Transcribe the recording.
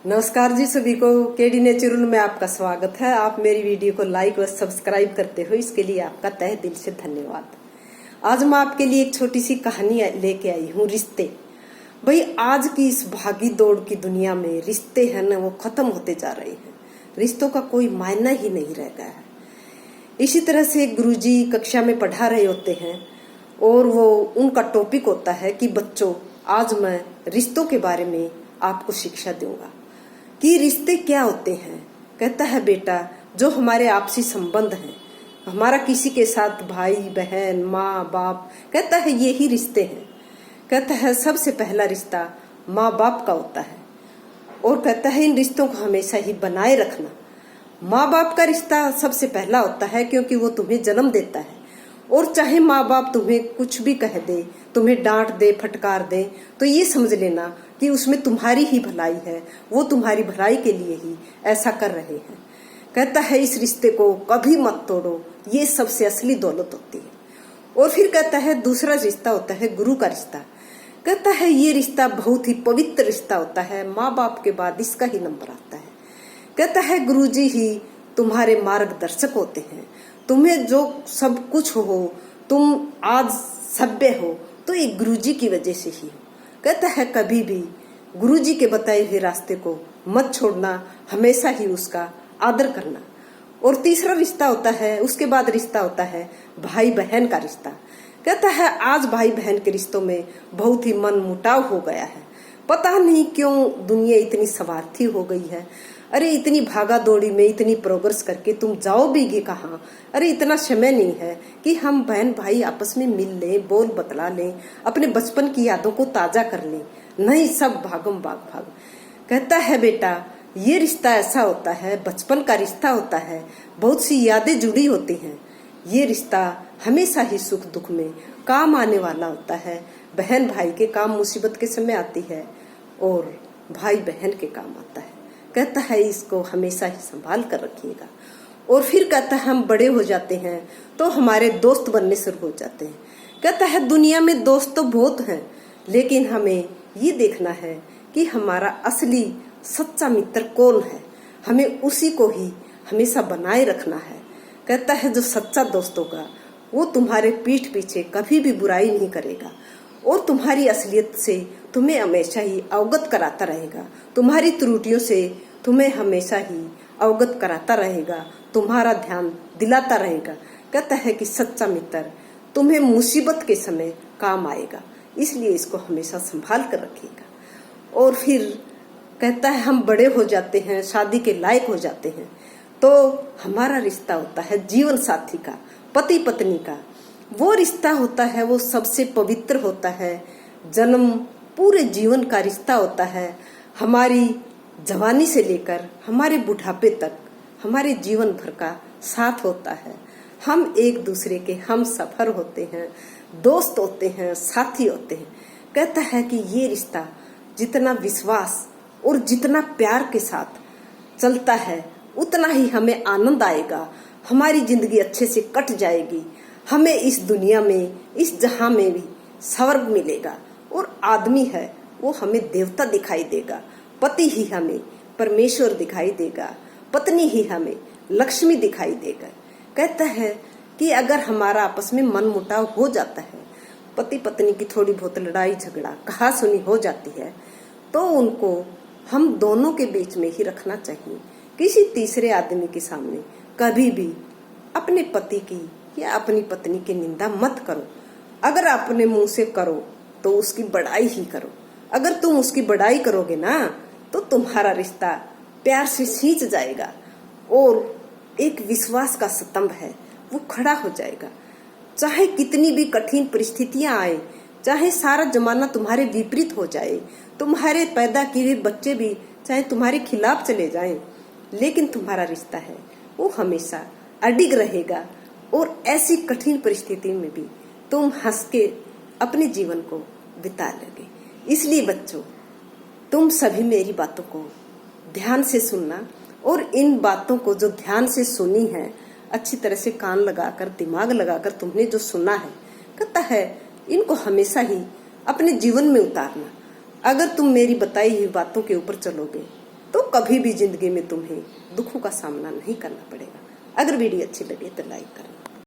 नमस्कार जी, सभी को केडी नेचुरल में आपका स्वागत है। आप मेरी वीडियो को लाइक व सब्सक्राइब करते हो, इसके लिए आपका तहे दिल से धन्यवाद। आज मैं आपके लिए एक छोटी सी कहानी लेके आई हूँ, रिश्ते। भाई, आज की इस भागी दौड़ की दुनिया में रिश्ते हैं ना, वो खत्म होते जा रहे हैं। रिश्तों का कोई मायना ही नहीं रह गया है। इसी तरह से गुरुजी कक्षा में पढ़ा रहे होते हैं और वो उनका टॉपिक होता है कि बच्चों, आज मैं रिश्तों के बारे में आपको शिक्षा दूंगा कि रिश्ते क्या होते हैं। कहता है, बेटा, जो हमारे आपसी संबंध हैं, हमारा किसी के साथ भाई बहन माँ बाप, कहता है ये ही रिश्ते हैं। कहता है सबसे पहला रिश्ता माँ बाप का होता है और कहता है इन रिश्तों को हमेशा ही बनाए रखना। माँ बाप का रिश्ता सबसे पहला होता है क्योंकि वो तुम्हें जन्म देता है, और चाहे माँ बाप तुम्हें कुछ भी कह दे, तुम्हें डांट दे, फटकार दे, तो ये समझ लेना कि उसमें तुम्हारी ही भलाई है, वो तुम्हारी भलाई के लिए ही ऐसा कर रहे हैं। कहता है इस रिश्ते को कभी मत तोड़ो, ये सबसे असली दौलत होती है। और फिर कहता है दूसरा रिश्ता होता है गुरु का रिश्ता। कहता है ये रिश्ता बहुत ही पवित्र रिश्ता होता है, माँ बाप के बाद इसका ही नंबर आता है। कहता है गुरुजी ही तुम्हारे मार्गदर्शक होते हैं, तुम्हें जो सब कुछ हो, तुम आज सभ्य हो तो एक गुरुजी की वजह से ही हो। कहता है कभी भी गुरुजी के बताए हुए रास्ते को मत छोड़ना, हमेशा ही उसका आदर करना। और तीसरा रिश्ता होता है, उसके बाद रिश्ता होता है भाई बहन का रिश्ता। कहता है आज भाई बहन के रिश्तों में बहुत ही मन मुटाव हो गया है। पता नहीं क्यों दुनिया इतनी स्वार्थी हो गई है। अरे इतनी भागा दौड़ी में इतनी प्रोग्रेस करके तुम जाओगे कहाँ? अरे इतना समय नहीं है कि हम बहन भाई आपस में मिल लें, बोल बतला लें, अपने बचपन की यादों को ताजा कर लें। नहीं, सब भागम भाग। कहता है बेटा, ये रिश्ता ऐसा होता है, बचपन का रिश्ता होता है, बहुत सी यादें जुड़ी होती हैं। ये रिश्ता हमेशा ही सुख दुख में काम आने वाला होता है। बहन भाई के काम मुसीबत के समय आती है और भाई बहन के काम आता है। कहता है इसको हमेशा ही संभाल कर रखिएगा। और फिर कहता है हम बड़े हो जाते हैं तो हमारे दोस्त बनने शुरू हो जाते हैं। कहता है दुनिया में दोस्त तो बहुत हैं, लेकिन हमें ये देखना है कि हमारा असली सच्चा मित्र कौन है, हमें उसी को ही हमेशा बनाए रखना है। कहता है जो सच्चा दोस्त होगा वो तुम्हारे पीठ पीछे कभी भी बुराई नहीं करेगा और तुम्हारी असलियत से तुम्हें हमेशा ही अवगत कराता रहेगा, तुम्हारी त्रुटियों से तुम्हें हमेशा ही अवगत कराता रहेगा, तुम्हारा ध्यान दिलाता रहेगा। कहता है कि सच्चा मित्र तुम्हें मुसीबत के समय काम आएगा, इसलिए इसको हमेशा संभाल कर रखिएगा। और फिर कहता है हम बड़े हो जाते हैं, शादी के लायक हो जाते हैं, तो हमारा रिश्ता होता है जीवन साथी का, पति पत्नी का। वो रिश्ता होता है, वो सबसे पवित्र होता है, जन्म पूरे जीवन का रिश्ता होता है। हमारी जवानी से लेकर हमारे बुढ़ापे तक हमारे जीवन भर का साथ होता है। हम एक दूसरे के हम सफर होते हैं, दोस्त होते हैं, साथी होते हैं। कहता है कि ये रिश्ता जितना विश्वास और जितना प्यार के साथ चलता है उतना ही हमें आनंद आएगा, हमारी जिंदगी अच्छे से कट जाएगी, हमें इस दुनिया में, इस जहां में भी स्वर्ग मिलेगा। और आदमी है वो हमें देवता दिखाई देगा, पति ही हमें परमेश्वर दिखाई देगा, पत्नी ही हमें लक्ष्मी दिखाई देगा। कहता है कि अगर हमारा आपस में मन मुटाव हो जाता है, पति पत्नी की थोड़ी बहुत लड़ाई झगड़ा कहा सुनी हो जाती है, तो उनको हम दोनों के बीच में ही रखना चाहिए। किसी तीसरे आदमी के सामने कभी भी अपने पति की या अपनी पत्नी की निंदा मत करो। अगर अपने मुंह से करो तो उसकी बड़ाई ही करो। अगर तुम उसकी बड़ाई करोगे ना तो तुम्हारा रिश्ता प्यार से सींच जाएगा और एक विश्वास का स्तंभ है वो खड़ा हो जाएगा। चाहे कितनी भी कठिन परिस्थितियां आए, चाहे सारा जमाना तुम्हारे विपरीत हो जाए, तुम्हारे पैदा किए हुए बच्चे भी चाहे तुम्हारे खिलाफ चले जाएं, लेकिन तुम्हारा रिश्ता है वो हमेशा अडिग रहेगा। और ऐसी कठिन परिस्थिति में भी तुम हंस के अपने जीवन को बिता लोगे। इसलिए बच्चों, तुम सभी मेरी बातों को ध्यान से सुनना, और इन बातों को जो ध्यान से सुनी है, अच्छी तरह से कान लगाकर, दिमाग लगाकर तुमने जो सुना है, कहता है इनको हमेशा ही अपने जीवन में उतारना। अगर तुम मेरी बताई हुई बातों के ऊपर चलोगे तो कभी भी जिंदगी में तुम्हें दुखों का सामना नहीं करना पड़ेगा। अगर वीडियो अच्छी लगे तो लाइक करना।